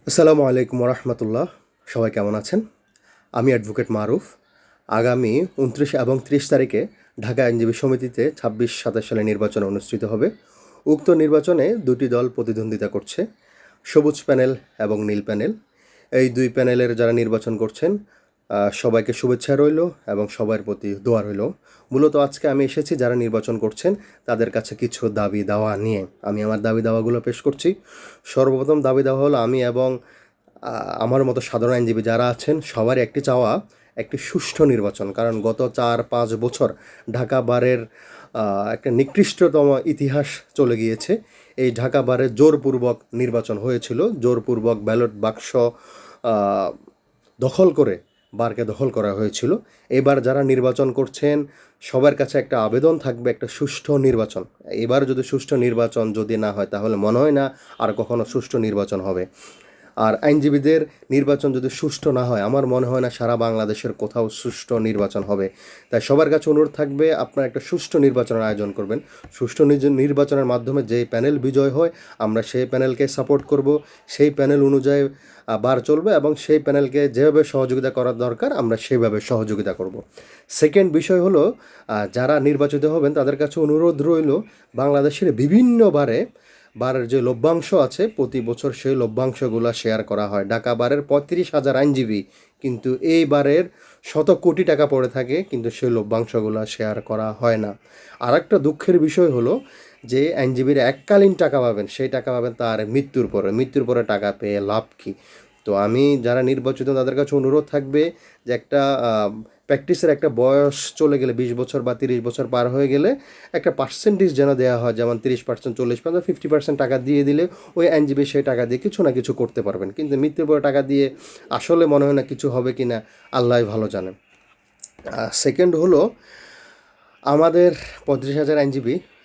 আসসালামু আলাইকুম রহমতুল্লাহ। সবাই কেমন আছেন? আমি অ্যাডভোকেট মারুফ। আগামী 29 এবং 30 তারিখে ঢাকা আইনজীবী সমিতিতে 26-27 সালে নির্বাচন অনুষ্ঠিত হবে। উক্ত নির্বাচনে দুটি দল প্রতিদ্বন্দ্বিতা করছে, সবুজ প্যানেল এবং নীল প্যানেল। এই দুই প্যানেলের যারা নির্বাচন করছেন সবাইকে শুভেচ্ছা রইল এবং সবার প্রতি দোয়া রইল। মূলত আজকে আমি এসেছি যারা নির্বাচন করছেন তাদের কাছে কিছু দাবি দাওয়া নিয়ে। আমি আমার দাবি দাওয়াগুলো পেশ করছি। সর্বপ্রথম দাবি দাওয়া হলো আমি এবং আমার মতো সাধারণ আইনজীবী যারা আছেন সবারই একটি চাওয়া, একটি সুষ্ঠু নির্বাচন। কারণ গত 4-5 বছর ঢাকা বারের একটা নিকৃষ্টতম ইতিহাস চলে গিয়েছে। এই ঢাকা বারে জোরপূর্বক নির্বাচন হয়েছিল, জোরপূর্বক ব্যালট বাক্স দখল করে বারকে দখল করা হয়েছিল। এবার যারা নির্বাচন করছেন সবার কাছে একটা আবেদন থাকবে, একটা সুষ্ঠু নির্বাচন। এবার যদি সুষ্ঠু নির্বাচন যদি না হয় তাহলে মনে হয় না আর কখনো সুষ্ঠু নির্বাচন হবে। আর আইনজীবীদের নির্বাচন যদি সুষ্ঠু না হয় আমার মনে হয় না সারা বাংলাদেশের কোথাও সুষ্ঠু নির্বাচন হবে। তাই সবার কাছে অনুরোধ থাকবে আপনারা একটা সুষ্ঠু নির্বাচনের আয়োজন করবেন। সুষ্ঠু নির্বাচনের মাধ্যমে যেই প্যানেল বিজয় হয় আমরা সেই প্যানেলকে সাপোর্ট করব, সেই প্যানেল অনুযায়ী বার চলবে এবং সেই প্যানেলকে যেভাবে সহযোগিতা করার দরকার আমরা সেইভাবে সহযোগিতা করব। সেকেন্ড বিষয় হলো যারা নির্বাচিত হবেন তাদের কাছে অনুরোধ রইল বাংলাদেশের বিভিন্ন বারের যে লভ্যাংশ আছে প্রতি বছর সেই লভ্যাংশগুলো শেয়ার করা হয়। ঢাকা বারের 35,000 আইনজীবী, কিন্তু এই বারের শত কোটি টাকা পড়ে থাকে, কিন্তু সেই লভ্যাংশগুলো শেয়ার করা হয় না। আর একটা দুঃখের বিষয় হলো যে আইনজীবীরা এককালীন টাকা পাবেন, সেই টাকা পাবেন তার মৃত্যুর পরে টাকা পেয়ে লাভ কী? তো আমি যারা নির্বাচিত তাদের কাছে অনুরোধ থাকবে যে একটা প্র্যাকটিসের একটা বয়স চলে গেলে 20 বছর বা 30 বছর পার হয়ে গেলে একটা পার্সেন্টেজ যেন দেওয়া হয়, যেমন 30%, 40%, 50% টাকা দিয়ে দিলে ওই আইনজীবী সেই টাকা দিয়ে কিছু না কিছু করতে পারবেন। কিন্তু মৃত্যুর পরে টাকা দিয়ে আসলে মনে হয় না কিছু হবে কি না, আল্লাহই ভালো জানেন। সেকেন্ড হলো আমাদের 35,000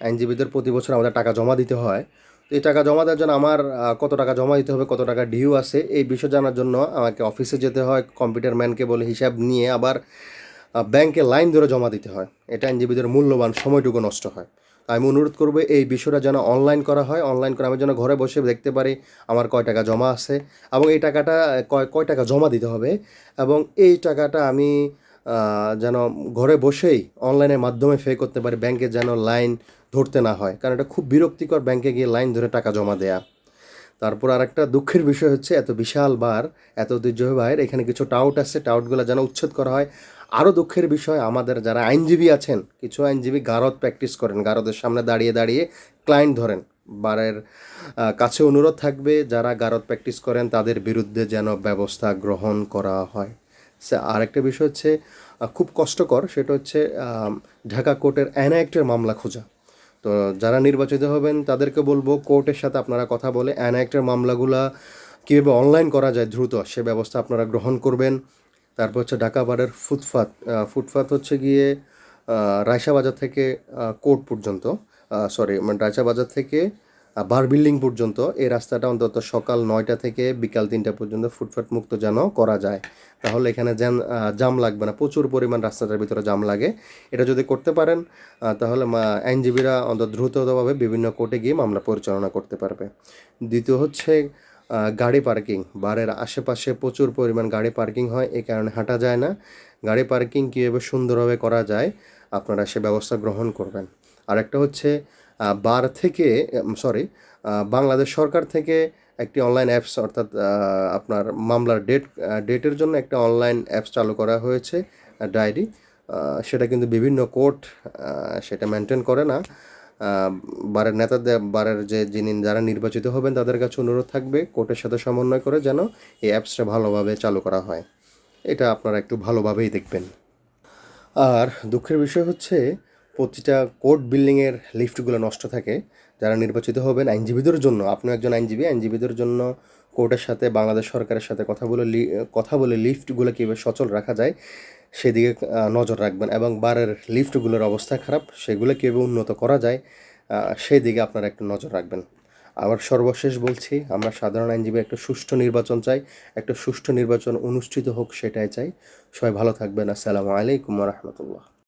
আইনজীবীদের প্রতি বছর আমাদের টাকা জমা দিতে হয়। তো এই টাকা জমা দেওয়ার জন্য আমার কত টাকা জমা দিতে হবে, কত টাকা ডিউ আছে এই বিষয় জানার জন্য আমাকে অফিসে যেতে হয়, কম্পিউটার ম্যানকে বলে হিসাব নিয়ে আবার ব্যাংকে লাইন ধরে জমা দিতে হয়। এটা আইনজীবীদের মূল্যবান সময়টুকু নষ্ট হয়। আমি অনুরোধ করবো এই বিষয়টা যেন অনলাইন করা হয়, অনলাইন করে আমি যেন ঘরে বসে দেখতে পারি আমার কয় টাকা জমা আছে এবং এই টাকাটা কয় টাকা জমা দিতে হবে, এবং এই টাকাটা আমি যেন ঘরে বসেই অনলাইনের মাধ্যমে করতে পারি, ব্যাংকে যেন লাইন ধরতে না হয়। কারণ এটা খুব বিরক্তিকর ব্যাংকে গিয়ে লাইন ধরে টাকা জমা দেয়া। তারপর আরেকটা দুঃখের বিষয় হচ্ছে এত বিশাল বার, এত ঐতিহ্যবাহী বাইর, এখানে কিছু টাউট আছে, টাউটগুলো যেন উচ্ছেদ করা হয়। আরও দুঃখের বিষয় আমাদের যারা আইনজীবী আছেন, কিছু আইনজীবী গারদ প্র্যাকটিস করেন, গারদের সামনে দাঁড়িয়ে দাঁড়িয়ে ক্লায়েন্ট ধরেন। বারের কাছে অনুরোধ থাকবে যারা গারদ প্র্যাকটিস করেন তাদের বিরুদ্ধে যেন ব্যবস্থা গ্রহণ করা হয়। আরেকটা বিষয় হচ্ছে খুব কষ্টকর, সেটা হচ্ছে ঢাকা কোর্টের অ্যানায়েক্টের মামলা খোঁজা। তো যারা নির্বাচিত হবেন তাদেরকে বলবো কোর্টের সাথে আপনারা কথা বলে অ্যানায়েক্টের মামলাগুলা কীভাবে অনলাইন করা যায় দ্রুত সে ব্যবস্থা আপনারা গ্রহণ করবেন। তারপর হচ্ছে ঢাকা বারের ফুটপাত হচ্ছে গিয়ে রায়শা বাজার থেকে কোর্ট পর্যন্ত, মানে রায়শা বাজার থেকে বার বিল্ডিং পর্যন্ত এই রাস্তাটা অন্তত সকাল 9টা থেকে বিকাল 3টা পর্যন্ত ফুটপাত মুক্ত যেন করা যায়। তাহলে এখানে জাম লাগবে না, প্রচুর পরিমাণ রাস্তাটার ভিতরে জাম লাগে। এটা যদি করতে পারেন তাহলে আইনজীবীরা অন্তত দ্রুতভাবে বিভিন্ন কোর্টে গিয়ে মামলা পরিচালনা করতে পারবে। দ্বিতীয় হচ্ছে গাড়ি পার্কিং। বারের আশেপাশে প্রচুর পরিমাণ গাড়ি পার্কিং হয়, এই কারণে হাঁটা যায় না। গাড়ি পার্কিং কীভাবে সুন্দরভাবে করা যায় আপনারা সে ব্যবস্থা গ্রহণ করবেন। আরেকটা হচ্ছে বার থেকে বাংলাদেশ সরকার থেকে একটি অনলাইন অ্যাপস, অর্থাৎ আপনার মামলার ডেটের জন্য একটা অনলাইন অ্যাপস চালু করা হয়েছে, ডায়েরি। সেটা কিন্তু বিভিন্ন কোর্ট সেটা মেনটেন করে না। বারের যারা নির্বাচিত হবেন তাদের কাছে অনুরোধ থাকবে কোর্টের সাথে সমন্বয় করে যেন এই অ্যাপসটা ভালোভাবে চালু করা হয়। এটা আপনারা একটু ভালোভাবেই দেখবেন। আর দুঃখের বিষয় হচ্ছে প্রতিটা কোর্ট বিল্ডিংয়ের লিফটগুলো নষ্ট থাকে। যারা নির্বাচিত হবেন আইনজীবীদের জন্য, আপনি একজন আইনজীবীদের জন্য কোর্টের সাথে বাংলাদেশ সরকারের সাথে কথা বলে লিফটগুলো কীভাবে সচল রাখা যায় সেদিকে নজর রাখবেন, এবং বারের লিফটগুলোর অবস্থা খারাপ, সেগুলো কীভাবে উন্নত করা যায় সেই দিকে আপনারা একটু নজর রাখবেন। আবার সর্বশেষ বলছি, আমরা সাধারণ আইনজীবী একটা সুষ্ঠু নির্বাচন চাই, একটা সুষ্ঠু নির্বাচন অনুষ্ঠিত হোক সেটাই চাই। সবাই ভালো থাকবেন। আসসালামু আলাইকুম রহমতুল্লাহ।